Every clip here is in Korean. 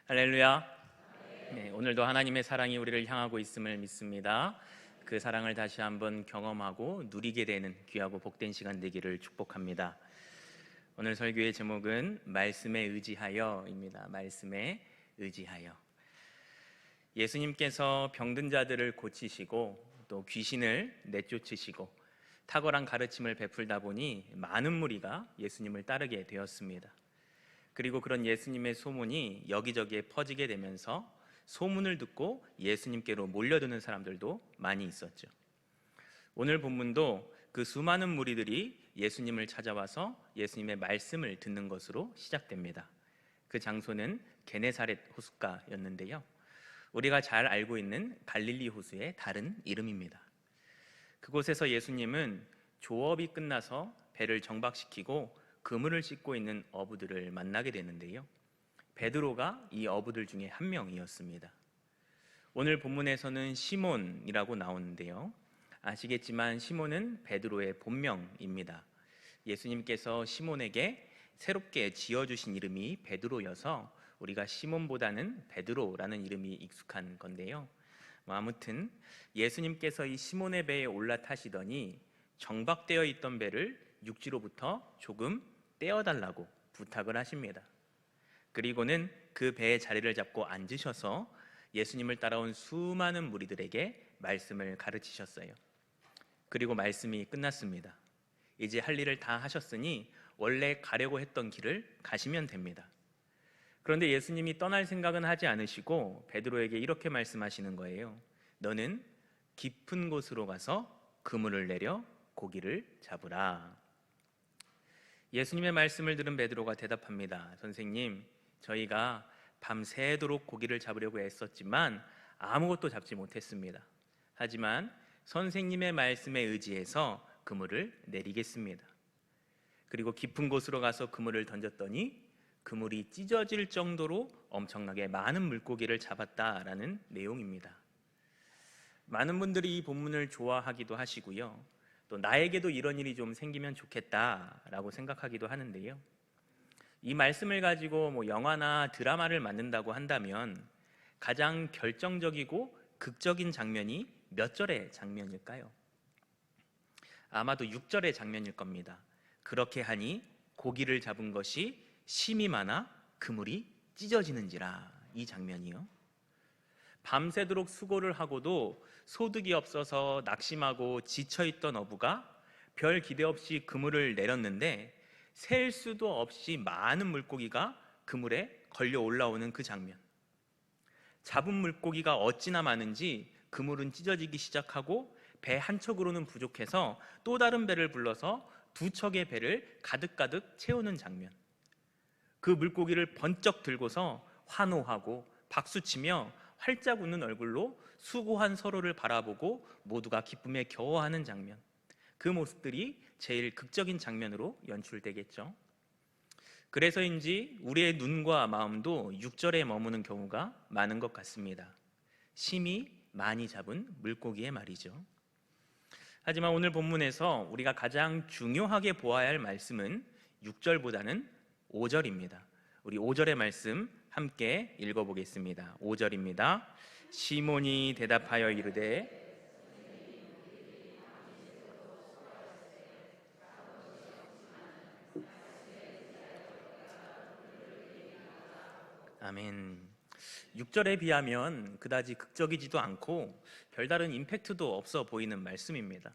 할렐루야. 네, 오늘도 하나님의 사랑이 우리를 향하고 있음을 믿습니다. 그 사랑을 다시 한번 경험하고 누리게 되는 귀하고 복된 시간 되기를 축복합니다. 오늘 설교의 제목은 말씀에 의지하여입니다. 말씀에 의지하여. 예수님께서 병든 자들을 고치시고 또 귀신을 내쫓으시고 탁월한 가르침을 베풀다 보니 많은 무리가 예수님을 따르게 되었습니다. 그리고 그런 예수님의 소문이 여기저기에 퍼지게 되면서 소문을 듣고 예수님께로 몰려드는 사람들도 많이 있었죠. 오늘 본문도 그 수많은 무리들이 예수님을 찾아와서 예수님의 말씀을 듣는 것으로 시작됩니다. 그 장소는 게네사렛 호숫가였는데요, 우리가 잘 알고 있는 갈릴리 호수의 다른 이름입니다. 그곳에서 예수님은 조업이 끝나서 배를 정박시키고 그물을 씻고 있는 어부들을 만나게 되는데요, 베드로가 이 어부들 중에 한 명이었습니다. 오늘 본문에서는 시몬이라고 나오는데요, 아시겠지만 시몬은 베드로의 본명입니다. 예수님께서 시몬에게 새롭게 지어주신 이름이 베드로여서 우리가 시몬보다는 베드로라는 이름이 익숙한 건데요, 아무튼 예수님께서 이 시몬의 배에 올라타시더니 정박되어 있던 배를 육지로부터 조금 떼어달라고 부탁을 하십니다. 그리고는 그 배의 자리를 잡고 앉으셔서 예수님을 따라온 수많은 무리들에게 말씀을 가르치셨어요. 그리고 말씀이 끝났습니다. 이제 할 일을 다 하셨으니 원래 가려고 했던 길을 가시면 됩니다. 그런데 예수님이 떠날 생각은 하지 않으시고 베드로에게 이렇게 말씀하시는 거예요. 너는 깊은 곳으로 가서 그물을 내려 고기를 잡으라. 예수님의 말씀을 들은 베드로가 대답합니다. 선생님, 저희가 밤새도록 고기를 잡으려고 애썼지만 아무것도 잡지 못했습니다. 하지만 선생님의 말씀에 의지해서 그물을 내리겠습니다. 그리고 깊은 곳으로 가서 그물을 던졌더니 그물이 찢어질 정도로 엄청나게 많은 물고기를 잡았다라는 내용입니다. 많은 분들이 이 본문을 좋아하기도 하시고요, 또 나에게도 이런 일이 좀 생기면 좋겠다라고 생각하기도 하는데요, 이 말씀을 가지고 영화나 드라마를 만든다고 한다면 가장 결정적이고 극적인 장면이 몇 절의 장면일까요? 아마도 6절의 장면일 겁니다. 그렇게 하니 고기를 잡은 것이 심이 많아 그물이 찢어지는지라. 이 장면이요. 밤새도록 수고를 하고도 소득이 없어서 낙심하고 지쳐있던 어부가 별 기대 없이 그물을 내렸는데 셀 수도 없이 많은 물고기가 그물에 걸려 올라오는 그 장면. 잡은 물고기가 어찌나 많은지 그물은 찢어지기 시작하고 배 한 척으로는 부족해서 또 다른 배를 불러서 두 척의 배를 가득가득 채우는 장면. 그 물고기를 번쩍 들고서 환호하고 박수치며 활짝 웃는 얼굴로 수고한 서로를 바라보고 모두가 기쁨에 겨워하는 장면. 그 모습들이 제일 극적인 장면으로 연출되겠죠. 그래서인지 우리의 눈과 마음도 6절에 머무는 경우가 많은 것 같습니다. 심히 많이 잡은 물고기의 말이죠. 하지만 오늘 본문에서 우리가 가장 중요하게 보아야 할 말씀은 6절보다는 5절입니다. 우리 5절의 말씀 함께 읽어보겠습니다. 5절입니다. 시몬이 대답하여 이르되 아멘. 6절에 비하면 그다지 극적이지도 않고 별다른 임팩트도 없어 보이는 말씀입니다.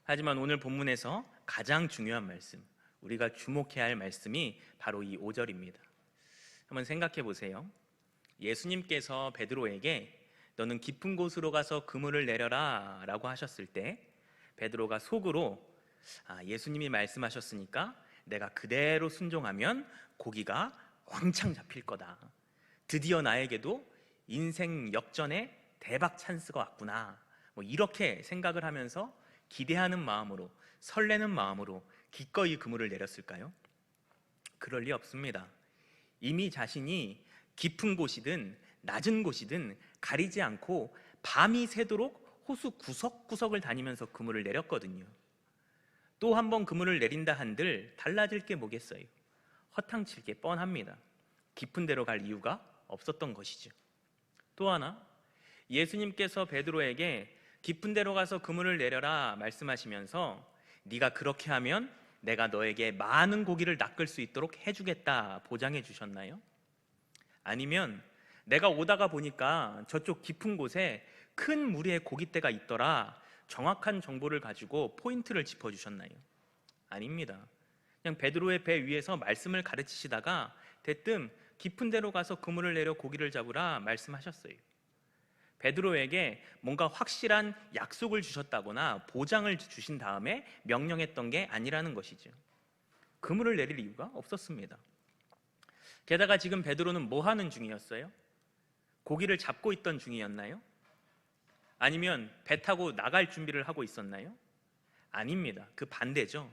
하지만 오늘 본문에서 가장 중요한 말씀, 우리가 주목해야 할 말씀이 바로 이 5절입니다. 한번 생각해 보세요. 예수님께서 베드로에게 너는 깊은 곳으로 가서 그물을 내려라 라고 하셨을 때 베드로가 속으로 예수님이 말씀하셨으니까 내가 그대로 순종하면 고기가 왕창 잡힐 거다. 드디어 나에게도 인생 역전의 대박 찬스가 왔구나. 이렇게 생각을 하면서 기대하는 마음으로, 설레는 마음으로 기꺼이 그물을 내렸을까요? 그럴 리 없습니다. 이미 자신이 깊은 곳이든 낮은 곳이든 가리지 않고 밤이 새도록 호수 구석구석을 다니면서 그물을 내렸거든요. 또 한 번 그물을 내린다 한들 달라질 게 뭐겠어요? 허탕칠 게 뻔합니다. 깊은 데로 갈 이유가 없었던 것이죠. 또 하나, 예수님께서 베드로에게 깊은 데로 가서 그물을 내려라 말씀하시면서 네가 그렇게 하면 내가 너에게 많은 고기를 낚을 수 있도록 해주겠다 보장해 주셨나요? 아니면 내가 오다가 보니까 저쪽 깊은 곳에 큰 무리의 고깃대가 있더라 정확한 정보를 가지고 포인트를 짚어주셨나요? 아닙니다. 그냥 베드로의 배 위에서 말씀을 가르치시다가 대뜸 깊은 데로 가서 그물을 내려 고기를 잡으라 말씀하셨어요. 베드로에게 뭔가 확실한 약속을 주셨다거나 보장을 주신 다음에 명령했던 게 아니라는 것이죠. 그물을 내릴 이유가 없었습니다. 게다가 지금 베드로는 뭐 하는 중이었어요? 고기를 잡고 있던 중이었나요? 아니면 배 타고 나갈 준비를 하고 있었나요? 아닙니다. 그 반대죠.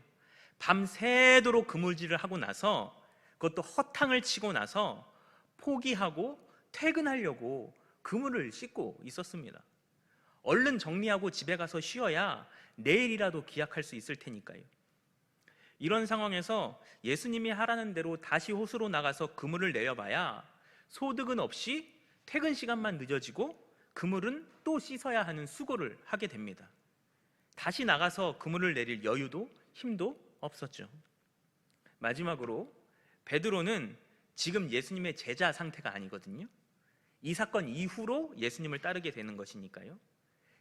밤새도록 그물질을 하고 나서, 그것도 허탕을 치고 나서 포기하고 퇴근하려고 그물을 씻고 있었습니다. 얼른 정리하고 집에 가서 쉬어야 내일이라도 기약할 수 있을 테니까요. 이런 상황에서 예수님이 하라는 대로 다시 호수로 나가서 그물을 내려봐야 소득은 없이 퇴근 시간만 늦어지고 그물은 또 씻어야 하는 수고를 하게 됩니다. 다시 나가서 그물을 내릴 여유도 힘도 없었죠. 마지막으로 베드로는 지금 예수님의 제자 상태가 아니거든요. 이 사건 이후로 예수님을 따르게 되는 것이니까요.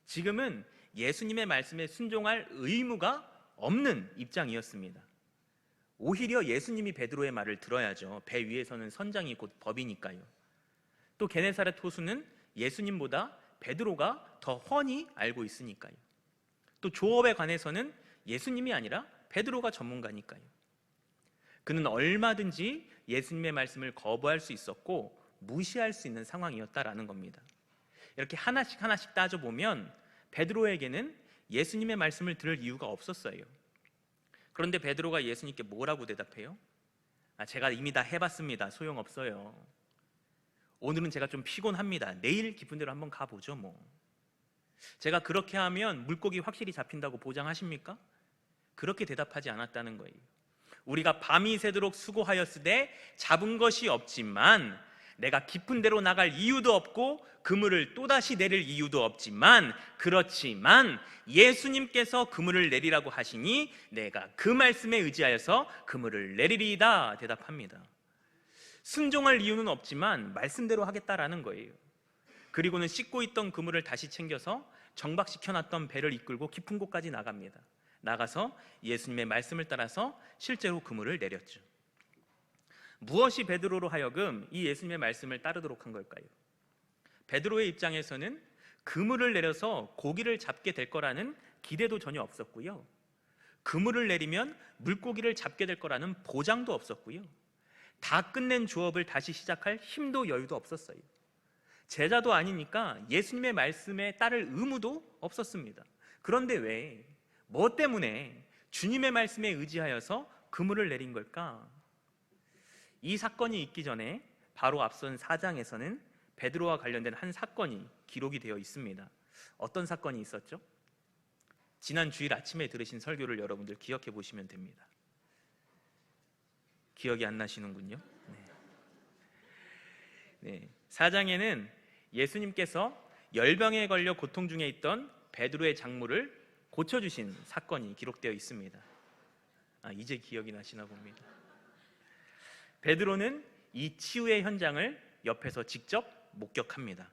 지금은 예수님의 말씀에 순종할 의무가 없는 입장이었습니다. 오히려 예수님이 베드로의 말을 들어야죠. 배 위에서는 선장이 곧 법이니까요. 또 게네사렛 호수는 예수님보다 베드로가 더 훤히 알고 있으니까요. 또 조업에 관해서는 예수님이 아니라 베드로가 전문가니까요. 그는 얼마든지 예수님의 말씀을 거부할 수 있었고 무시할 수 있는 상황이었다라는 겁니다. 이렇게 하나씩 하나씩 따져보면 베드로에게는 예수님의 말씀을 들을 이유가 없었어요. 그런데 베드로가 예수님께 뭐라고 대답해요? 제가 이미 다 해봤습니다. 소용없어요. 오늘은 제가 좀 피곤합니다. 내일 깊은 데로 한번 가보죠 뭐. 제가 그렇게 하면 물고기 확실히 잡힌다고 보장하십니까? 그렇게 대답하지 않았다는 거예요. 우리가 밤이 새도록 수고하였으되 잡은 것이 없지만, 내가 깊은 데로 나갈 이유도 없고 그물을 또다시 내릴 이유도 없지만, 그렇지만 예수님께서 그물을 내리라고 하시니 내가 그 말씀에 의지하여서 그물을 내리리이다 대답합니다. 순종할 이유는 없지만 말씀대로 하겠다라는 거예요. 그리고는 씻고 있던 그물을 다시 챙겨서 정박시켜놨던 배를 이끌고 깊은 곳까지 나갑니다. 나가서 예수님의 말씀을 따라서 실제로 그물을 내렸죠. 무엇이 베드로로 하여금 이 예수님의 말씀을 따르도록 한 걸까요? 베드로의 입장에서는 그물을 내려서 고기를 잡게 될 거라는 기대도 전혀 없었고요. 그물을 내리면 물고기를 잡게 될 거라는 보장도 없었고요. 다 끝낸 주업을 다시 시작할 힘도 여유도 없었어요. 제자도 아니니까 예수님의 말씀에 따를 의무도 없었습니다. 그런데 왜, 뭐 때문에 주님의 말씀에 의지하여서 그물을 내린 걸까? 이 사건이 있기 전에 바로 앞선 4장에서는 베드로와 관련된 한 사건이 기록이 되어 있습니다. 어떤 사건이 있었죠? 지난 주일 아침에 들으신 설교를 여러분들 기억해 보시면 됩니다. 기억이 안 나시는군요. 네. 4장에는 예수님께서 열병에 걸려 고통 중에 있던 베드로의 장모를 고쳐주신 사건이 기록되어 있습니다. 이제 기억이 나시나 봅니다. 베드로는 이 치유의 현장을 옆에서 직접 목격합니다.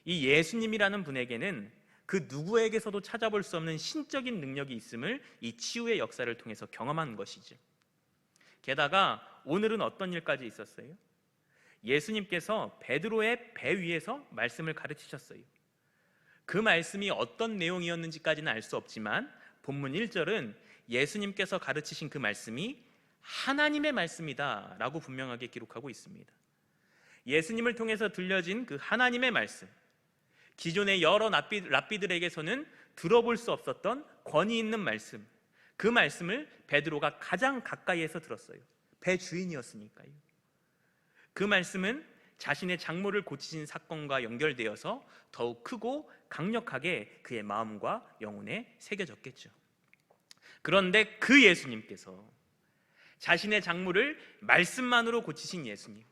이 예수님이라는 분에게는 그 누구에게서도 찾아볼 수 없는 신적인 능력이 있음을 이 치유의 역사를 통해서 경험한 것이죠. 게다가 오늘은 어떤 일까지 있었어요? 예수님께서 베드로의 배 위에서 말씀을 가르치셨어요. 그 말씀이 어떤 내용이었는지까지는 알 수 없지만 본문 1절은 예수님께서 가르치신 그 말씀이 하나님의 말씀이다 라고 분명하게 기록하고 있습니다. 예수님을 통해서 들려진 그 하나님의 말씀, 기존의 여러 랍비들에게서는 들어볼 수 없었던 권위 있는 말씀, 그 말씀을 베드로가 가장 가까이에서 들었어요. 배 주인이었으니까요. 그 말씀은 자신의 장모를 고치신 사건과 연결되어서 더욱 크고 강력하게 그의 마음과 영혼에 새겨졌겠죠. 그런데 그 예수님께서 자신의 장모를 말씀만으로 고치신 예수님,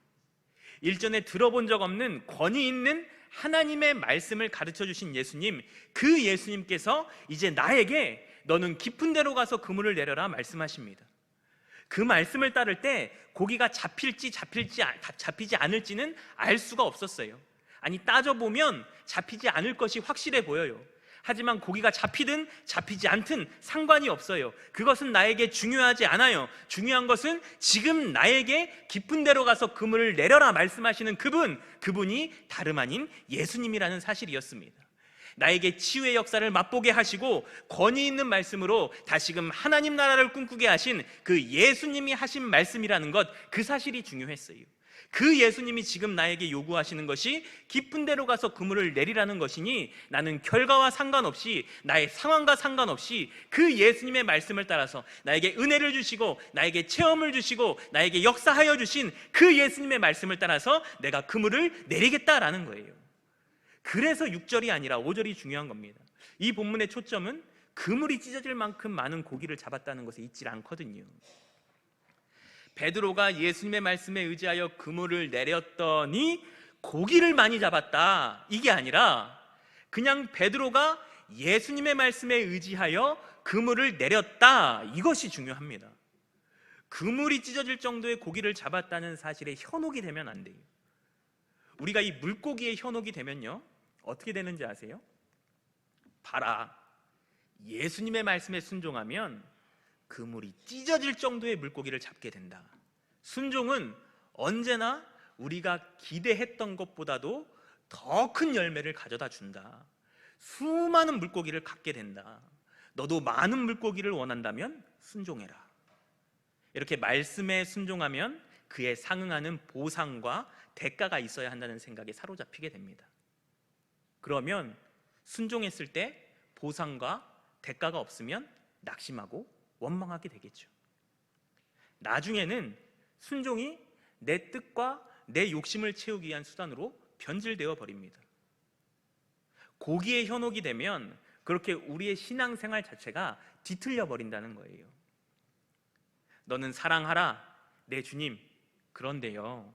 일전에 들어본 적 없는 권위 있는 하나님의 말씀을 가르쳐 주신 예수님, 그 예수님께서 이제 나에게 너는 깊은 데로 가서 그물을 내려라 말씀하십니다. 그 말씀을 따를 때 고기가 잡히지 않을지는 알 수가 없었어요. 아니, 따져보면 잡히지 않을 것이 확실해 보여요. 하지만 고기가 잡히든 잡히지 않든 상관이 없어요. 그것은 나에게 중요하지 않아요. 중요한 것은 지금 나에게 깊은 데로 가서 그물을 내려라 말씀하시는 그분이 다름 아닌 예수님이라는 사실이었습니다. 나에게 치유의 역사를 맛보게 하시고 권위 있는 말씀으로 다시금 하나님 나라를 꿈꾸게 하신 그 예수님이 하신 말씀이라는 것, 그 사실이 중요했어요. 그 예수님이 지금 나에게 요구하시는 것이 깊은 데로 가서 그물을 내리라는 것이니, 나는 결과와 상관없이, 나의 상황과 상관없이 그 예수님의 말씀을 따라서 나에게 은혜를 주시고 나에게 체험을 주시고 나에게 역사하여 주신 그 예수님의 말씀을 따라서 내가 그물을 내리겠다라는 거예요. 그래서 6절이 아니라 5절이 중요한 겁니다. 이 본문의 초점은 그물이 찢어질 만큼 많은 고기를 잡았다는 것에 있질 않거든요. 베드로가 예수님의 말씀에 의지하여 그물을 내렸더니 고기를 많이 잡았다, 이게 아니라 그냥 베드로가 예수님의 말씀에 의지하여 그물을 내렸다, 이것이 중요합니다. 그물이 찢어질 정도의 고기를 잡았다는 사실에 현혹이 되면 안 돼요. 우리가 이 물고기에 현혹이 되면요, 어떻게 되는지 아세요? 봐라, 예수님의 말씀에 순종하면 그물이 찢어질 정도의 물고기를 잡게 된다. 순종은 언제나 우리가 기대했던 것보다도 더 큰 열매를 가져다 준다. 수많은 물고기를 갖게 된다. 너도 많은 물고기를 원한다면 순종해라. 이렇게 말씀에 순종하면 그에 상응하는 보상과 대가가 있어야 한다는 생각에 사로잡히게 됩니다. 그러면 순종했을 때 보상과 대가가 없으면 낙심하고 원망하게 되겠죠. 나중에는 순종이 내 뜻과 내 욕심을 채우기 위한 수단으로 변질되어 버립니다. 고기에 현혹이 되면 그렇게 우리의 신앙생활 자체가 뒤틀려 버린다는 거예요. 너는 사랑하라, 내 주님. 그런데요,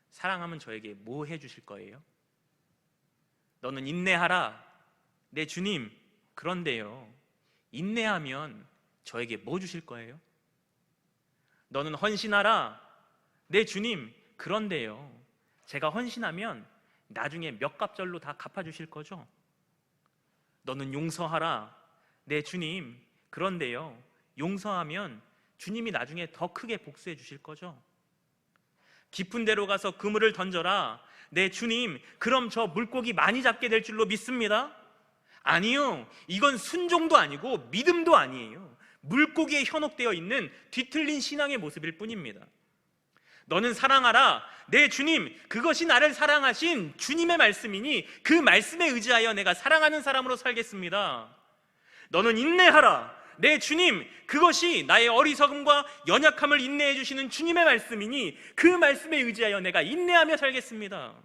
사랑하면 저에게 뭐 해주실 거예요? 너는 인내하라, 내 주님. 그런데요, 인내하면 저에게 뭐 주실 거예요? 너는 헌신하라, 내 주님. 그런데요, 제가 헌신하면 나중에 몇 갑절로 다 갚아주실 거죠? 너는 용서하라, 내 주님. 그런데요, 용서하면 주님이 나중에 더 크게 복수해 주실 거죠? 깊은 데로 가서 그물을 던져라, 내 주님. 그럼 저 물고기 많이 잡게 될 줄로 믿습니다? 아니요, 이건 순종도 아니고 믿음도 아니에요. 물고기에 현혹되어 있는 뒤틀린 신앙의 모습일 뿐입니다. 너는 사랑하라, 내 주님. 그것이 나를 사랑하신 주님의 말씀이니 그 말씀에 의지하여 내가 사랑하는 사람으로 살겠습니다. 너는 인내하라, 내 주님. 그것이 나의 어리석음과 연약함을 인내해 주시는 주님의 말씀이니 그 말씀에 의지하여 내가 인내하며 살겠습니다.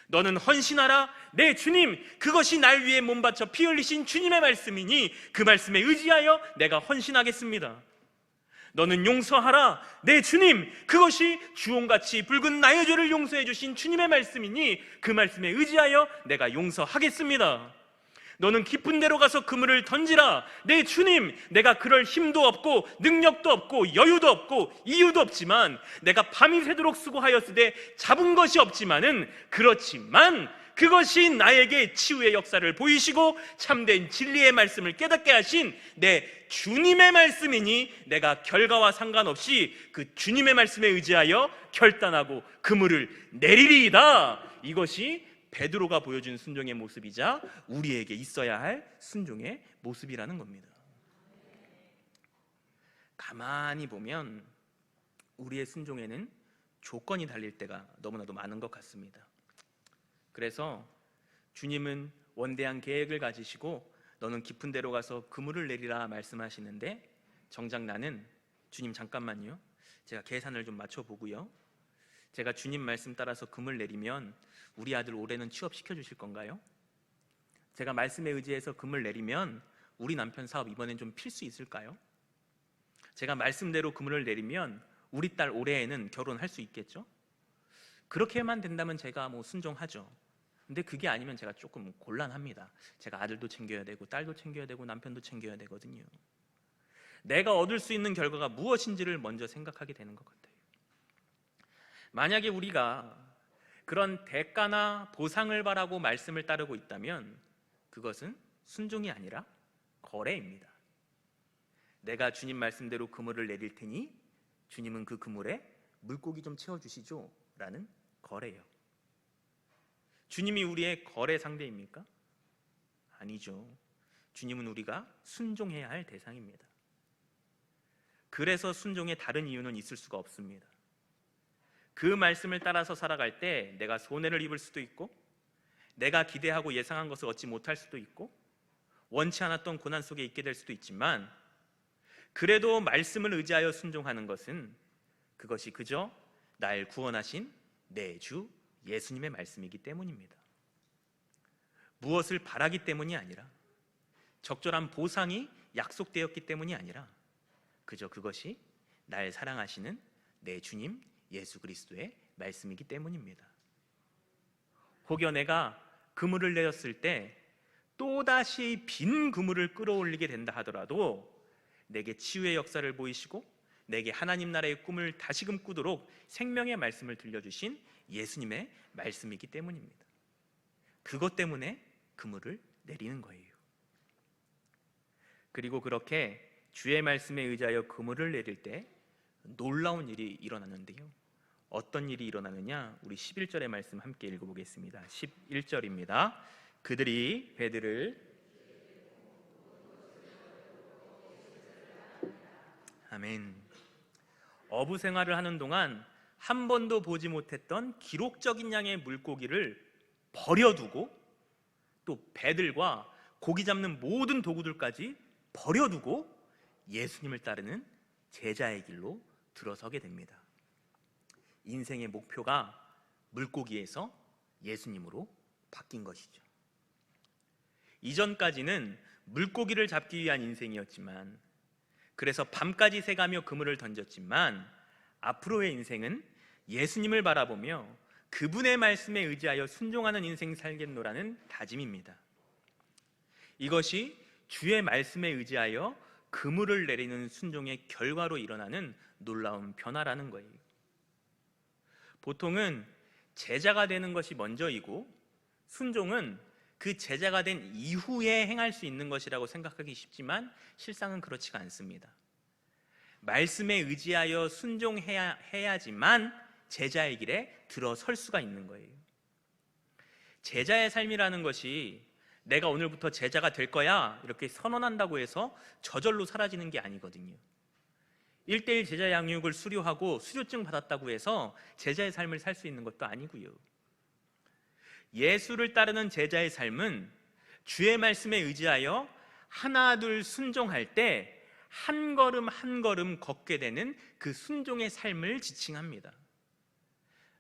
너는 헌신하라, 내 주님. 그것이 날 위해 몸 바쳐 피 흘리신 주님의 말씀이니 그 말씀에 의지하여 내가 헌신하겠습니다. 너는 용서하라, 내 주님. 그것이 주홍같이 붉은 나의 죄를 용서해 주신 주님의 말씀이니 그 말씀에 의지하여 내가 용서하겠습니다. 너는 깊은 데로 가서 그물을 던지라, 내 주님. 내가 그럴 힘도 없고 능력도 없고 여유도 없고 이유도 없지만, 내가 밤이 새도록 수고하였으되 잡은 것이 없지만은, 그렇지만 그것이 나에게 치유의 역사를 보이시고 참된 진리의 말씀을 깨닫게 하신 내 주님의 말씀이니 내가 결과와 상관없이 그 주님의 말씀에 의지하여 결단하고 그물을 내리리이다. 이것이 베드로가 보여준 순종의 모습이자 우리에게 있어야 할 순종의 모습이라는 겁니다. 가만히 보면 우리의 순종에는 조건이 달릴 때가 너무나도 많은 것 같습니다. 그래서 주님은 원대한 계획을 가지시고 너는 깊은 데로 가서 그물을 내리라 말씀하시는데, 정작 나는 주님 잠깐만요, 제가 계산을 좀 맞춰보고요, 제가 주님 말씀 따라서 그물 내리면 우리 아들 올해는 취업시켜 주실 건가요? 제가 말씀에 의지해서 그물 내리면 우리 남편 사업 이번엔 좀 필 수 있을까요? 제가 말씀대로 그물을 내리면 우리 딸 올해에는 결혼할 수 있겠죠? 그렇게만 된다면 제가 순종하죠. 근데 그게 아니면 제가 조금 곤란합니다. 제가 아들도 챙겨야 되고 딸도 챙겨야 되고 남편도 챙겨야 되거든요. 내가 얻을 수 있는 결과가 무엇인지를 먼저 생각하게 되는 것 같아요. 만약에 우리가 그런 대가나 보상을 바라고 말씀을 따르고 있다면 그것은 순종이 아니라 거래입니다. 내가 주님 말씀대로 그물을 내릴 테니 주님은 그 그물에 물고기 좀 채워주시죠 라는 거래요. 주님이 우리의 거래 상대입니까? 아니죠. 주님은 우리가 순종해야 할 대상입니다. 그래서 순종에 다른 이유는 있을 수가 없습니다. 그 말씀을 따라서 살아갈 때 내가 손해를 입을 수도 있고, 내가 기대하고 예상한 것을 얻지 못할 수도 있고, 원치 않았던 고난 속에 있게 될 수도 있지만, 그래도 말씀을 의지하여 순종하는 것은 그것이 그저 날 구원하신 내 주 예수님의 말씀이기 때문입니다. 무엇을 바라기 때문이 아니라, 적절한 보상이 약속되었기 때문이 아니라, 그저 그것이 날 사랑하시는 내 주님 예수 그리스도의 말씀이기 때문입니다. 혹여 내가 그물을 내었을 때 또다시 빈 그물을 끌어올리게 된다 하더라도 내게 치유의 역사를 보이시고 내게 하나님 나라의 꿈을 다시금 꾸도록 생명의 말씀을 들려주신 예수님의 말씀이기 때문입니다. 그것 때문에 그물을 내리는 거예요. 그리고 그렇게 주의 말씀에 의지하여 그물을 내릴 때 놀라운 일이 일어나는데요. 어떤 일이 일어나느냐? 우리 11절의 말씀 함께 읽어보겠습니다. 11절입니다. 그들이 배들을 아멘. 어부 생활을 하는 동안 한 번도 보지 못했던 기록적인 양의 물고기를 버려두고, 또 배들과 고기 잡는 모든 도구들까지 버려두고 예수님을 따르는 제자의 길로 들어서게 됩니다. 인생의 목표가 물고기에서 예수님으로 바뀐 것이죠. 이전까지는 물고기를 잡기 위한 인생이었지만, 그래서 밤까지 새가며 그물을 던졌지만, 앞으로의 인생은 예수님을 바라보며 그분의 말씀에 의지하여 순종하는 인생 살겠노라는 다짐입니다. 이것이 주의 말씀에 의지하여 그물을 내리는 순종의 결과로 일어나는 놀라운 변화라는 거예요. 보통은 제자가 되는 것이 먼저이고 순종은 그 제자가 된 이후에 행할 수 있는 것이라고 생각하기 쉽지만 실상은 그렇지가 않습니다. 말씀에 의지하여 순종해야지만 제자의 길에 들어설 수가 있는 거예요. 제자의 삶이라는 것이 내가 오늘부터 제자가 될 거야 이렇게 선언한다고 해서 저절로 사라지는 게 아니거든요. 1:1 제자 양육을 수료하고 수료증 받았다고 해서 제자의 삶을 살 수 있는 것도 아니고요. 예수를 따르는 제자의 삶은 주의 말씀에 의지하여 하나 둘 순종할 때 한 걸음 한 걸음 걷게 되는 그 순종의 삶을 지칭합니다.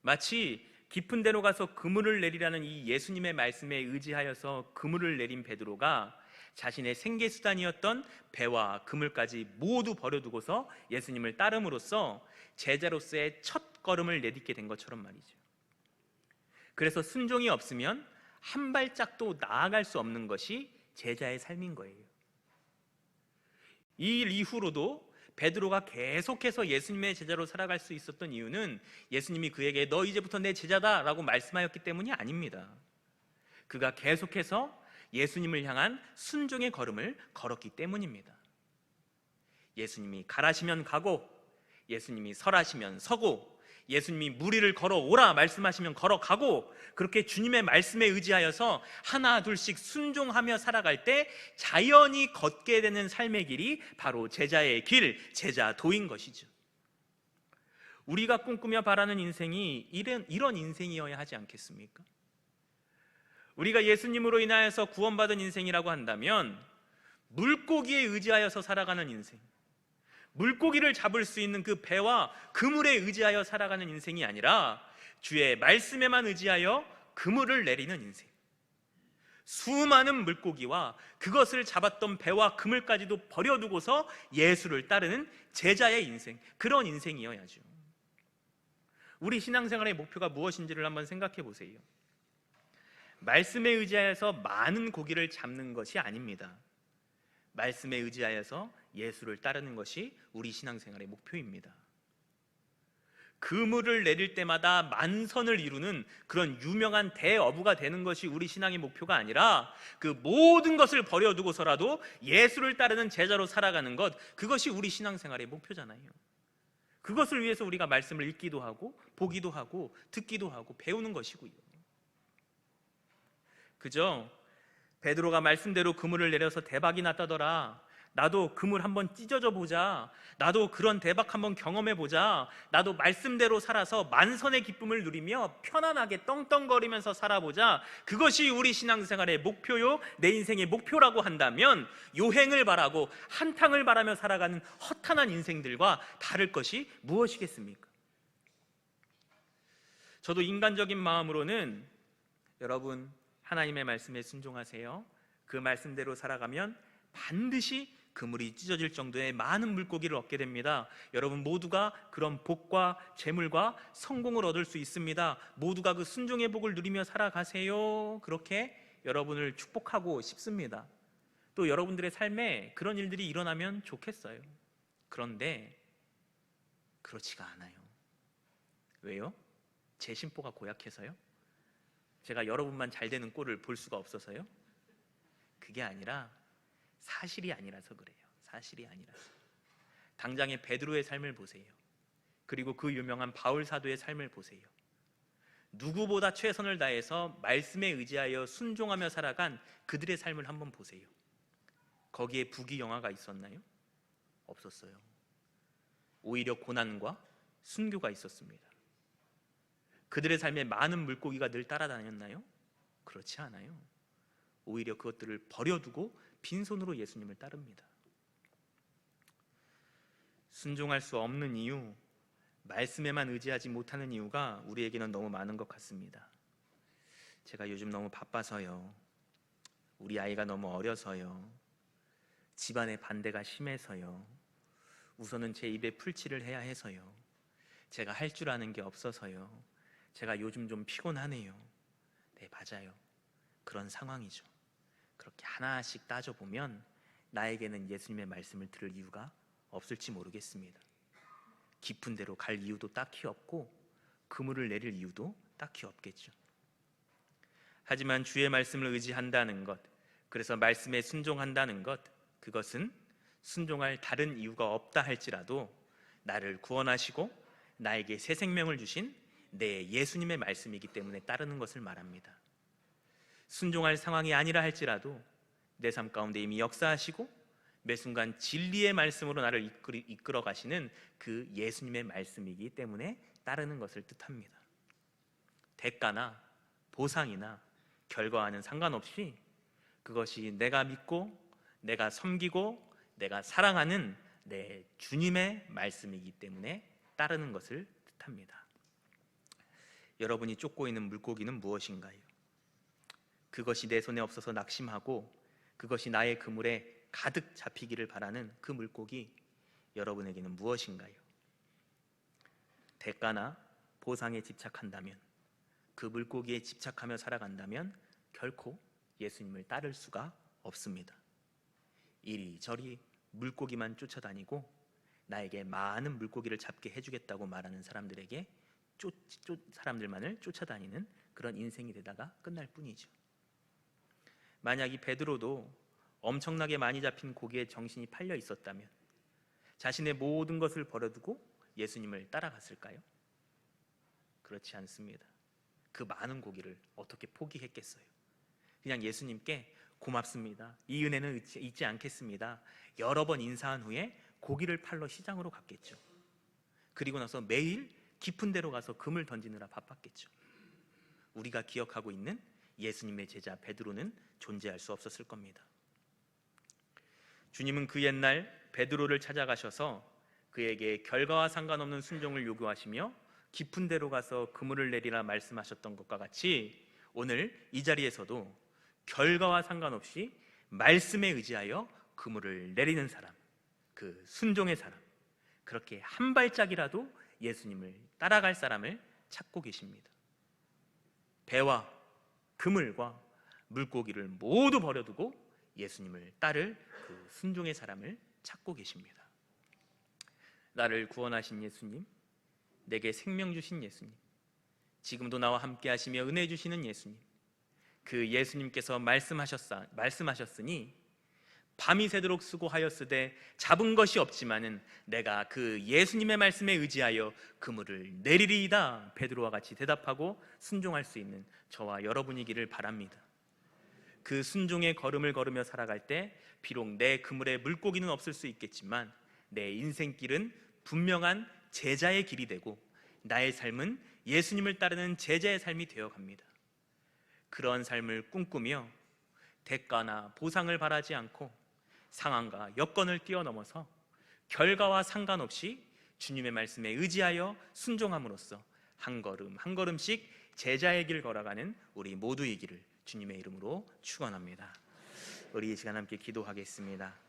마치 깊은 데로 가서 그물을 내리라는 이 예수님의 말씀에 의지하여서 그물을 내린 베드로가 자신의 생계수단이었던 배와 그물까지 모두 버려두고서 예수님을 따름으로써 제자로서의 첫 걸음을 내딛게 된 것처럼 말이죠. 그래서 순종이 없으면 한 발짝도 나아갈 수 없는 것이 제자의 삶인 거예요. 이 일 이후로도 베드로가 계속해서 예수님의 제자로 살아갈 수 있었던 이유는 예수님이 그에게 너 이제부터 내 제자다 라고 말씀하였기 때문이 아닙니다. 그가 계속해서 예수님을 향한 순종의 걸음을 걸었기 때문입니다. 예수님이 가라시면 가고, 예수님이 설하시면 서고, 예수님이 무리를 걸어오라 말씀하시면 걸어가고, 그렇게 주님의 말씀에 의지하여서 하나 둘씩 순종하며 살아갈 때 자연히 걷게 되는 삶의 길이 바로 제자의 길, 제자도인 것이죠. 우리가 꿈꾸며 바라는 인생이 이런 인생이어야 하지 않겠습니까? 우리가 예수님으로 인하여서 구원받은 인생이라고 한다면 물고기에 의지하여서 살아가는 인생, 물고기를 잡을 수 있는 그 배와 그물에 의지하여 살아가는 인생이 아니라 주의 말씀에만 의지하여 그물을 내리는 인생, 수많은 물고기와 그것을 잡았던 배와 그물까지도 버려두고서 예수를 따르는 제자의 인생, 그런 인생이어야죠. 우리 신앙생활의 목표가 무엇인지를 한번 생각해 보세요. 말씀에 의지하여서 많은 고기를 잡는 것이 아닙니다. 말씀에 의지하여서 예수를 따르는 것이 우리 신앙생활의 목표입니다. 그물을 내릴 때마다 만선을 이루는 그런 유명한 대어부가 되는 것이 우리 신앙의 목표가 아니라 그 모든 것을 버려두고서라도 예수를 따르는 제자로 살아가는 것, 그것이 우리 신앙생활의 목표잖아요. 그것을 위해서 우리가 말씀을 읽기도 하고 보기도 하고 듣기도 하고 배우는 것이고요. 그죠? 베드로가 말씀대로 그물을 내려서 대박이 났다더라, 나도 그물 한번 찢어져 보자, 나도 그런 대박 한번 경험해 보자, 나도 말씀대로 살아서 만선의 기쁨을 누리며 편안하게 떵떵거리면서 살아보자, 그것이 우리 신앙생활의 목표요, 내 인생의 목표라고 한다면 요행을 바라고 한탕을 바라며 살아가는 허탄한 인생들과 다를 것이 무엇이겠습니까? 저도 인간적인 마음으로는 여러분, 하나님의 말씀에 순종하세요. 그 말씀대로 살아가면 반드시 그물이 찢어질 정도의 많은 물고기를 얻게 됩니다. 여러분 모두가 그런 복과 재물과 성공을 얻을 수 있습니다. 모두가 그 순종의 복을 누리며 살아가세요. 그렇게 여러분을 축복하고 싶습니다. 또 여러분들의 삶에 그런 일들이 일어나면 좋겠어요. 그런데 그렇지가 않아요. 왜요? 제 심보가 고약해서요? 제가 여러분만 잘 되는 꼴을 볼 수가 없어서요? 그게 아니라 사실이 아니라서 그래요. 사실이 아니라서. 당장의 베드로의 삶을 보세요. 그리고 그 유명한 바울 사도의 삶을 보세요. 누구보다 최선을 다해서 말씀에 의지하여 순종하며 살아간 그들의 삶을 한번 보세요. 거기에 부귀영화가 있었나요? 없었어요. 오히려 고난과 순교가 있었습니다. 그들의 삶에 많은 물고기가 늘 따라다녔나요? 그렇지 않아요. 오히려 그것들을 버려두고 빈손으로 예수님을 따릅니다. 순종할 수 없는 이유, 말씀에만 의지하지 못하는 이유가 우리에게는 너무 많은 것 같습니다. 제가 요즘 너무 바빠서요, 우리 아이가 너무 어려서요, 집안의 반대가 심해서요, 우선은 제 입에 풀칠을 해야 해서요, 제가 할 줄 아는 게 없어서요, 제가 요즘 좀 피곤하네요. 네, 맞아요. 그런 상황이죠. 그렇게 하나씩 따져보면 나에게는 예수님의 말씀을 들을 이유가 없을지 모르겠습니다. 깊은 데로 갈 이유도 딱히 없고 그물을 내릴 이유도 딱히 없겠죠. 하지만 주의 말씀을 의지한다는 것, 그래서 말씀에 순종한다는 것, 그것은 순종할 다른 이유가 없다 할지라도 나를 구원하시고 나에게 새 생명을 주신 내 예수님의 말씀이기 때문에 따르는 것을 말합니다. 순종할 상황이 아니라 할지라도 내 삶 가운데 이미 역사하시고 매 순간 진리의 말씀으로 나를 이끌어 가시는 그 예수님의 말씀이기 때문에 따르는 것을 뜻합니다. 대가나 보상이나 결과와는 상관없이 그것이 내가 믿고 내가 섬기고 내가 사랑하는 내 주님의 말씀이기 때문에 따르는 것을 뜻합니다. 여러분이 쫓고 있는 물고기는 무엇인가요? 그것이 내 손에 없어서 낙심하고 그것이 나의 그물에 가득 잡히기를 바라는 그 물고기, 여러분에게는 무엇인가요? 대가나 보상에 집착한다면, 그 물고기에 집착하며 살아간다면 결코 예수님을 따를 수가 없습니다. 이리저리 물고기만 쫓아다니고 나에게 많은 물고기를 잡게 해주겠다고 말하는 사람들에게 사람들만을 쫓아다니는 그런 인생이 되다가 끝날 뿐이죠. 만약 이 베드로도 엄청나게 많이 잡힌 고기에 정신이 팔려 있었다면 자신의 모든 것을 버려두고 예수님을 따라갔을까요? 그렇지 않습니다. 그 많은 고기를 어떻게 포기했겠어요? 그냥 예수님께 고맙습니다, 이 은혜는 잊지 않겠습니다, 여러 번 인사한 후에 고기를 팔러 시장으로 갔겠죠. 그리고 나서 매일 깊은 데로 가서 금을 던지느라 바빴겠죠. 우리가 기억하고 있는 예수님의 제자 베드로는 존재할 수 없었을 겁니다. 주님은 그 옛날 베드로를 찾아가셔서 그에게 결과와 상관없는 순종을 요구하시며 깊은 데로 가서 그물을 내리라 말씀하셨던 것과 같이 오늘 이 자리에서도 결과와 상관없이 말씀에 의지하여 그물을 내리는 사람, 그 순종의 사람, 그렇게 한 발짝이라도 예수님을 따라갈 사람을 찾고 계십니다. 배와 그물과 물고기를 모두 버려두고 예수님을 따를 그 순종의 사람을 찾고 계십니다. 나를 구원하신 예수님, 내게 생명 주신 예수님, 지금도 나와 함께 하시며 은혜 주시는 예수님, 그 예수님께서 말씀하셨으니 밤이 새도록 수고하였으되 잡은 것이 없지만은 내가 그 예수님의 말씀에 의지하여 그물을 내리리이다, 베드로와 같이 대답하고 순종할 수 있는 저와 여러분이기를 바랍니다. 그 순종의 걸음을 걸으며 살아갈 때 비록 내 그물에 물고기는 없을 수 있겠지만 내 인생길은 분명한 제자의 길이 되고 나의 삶은 예수님을 따르는 제자의 삶이 되어갑니다. 그런 삶을 꿈꾸며 대가나 보상을 바라지 않고 상황과 여건을 뛰어넘어서 결과와 상관없이 주님의 말씀에 의지하여 순종함으로써 한 걸음 한 걸음씩 제자의 길 걸어가는 우리 모두이기를 주님의 이름으로 축원합니다. 우리 이 시간 함께 기도하겠습니다.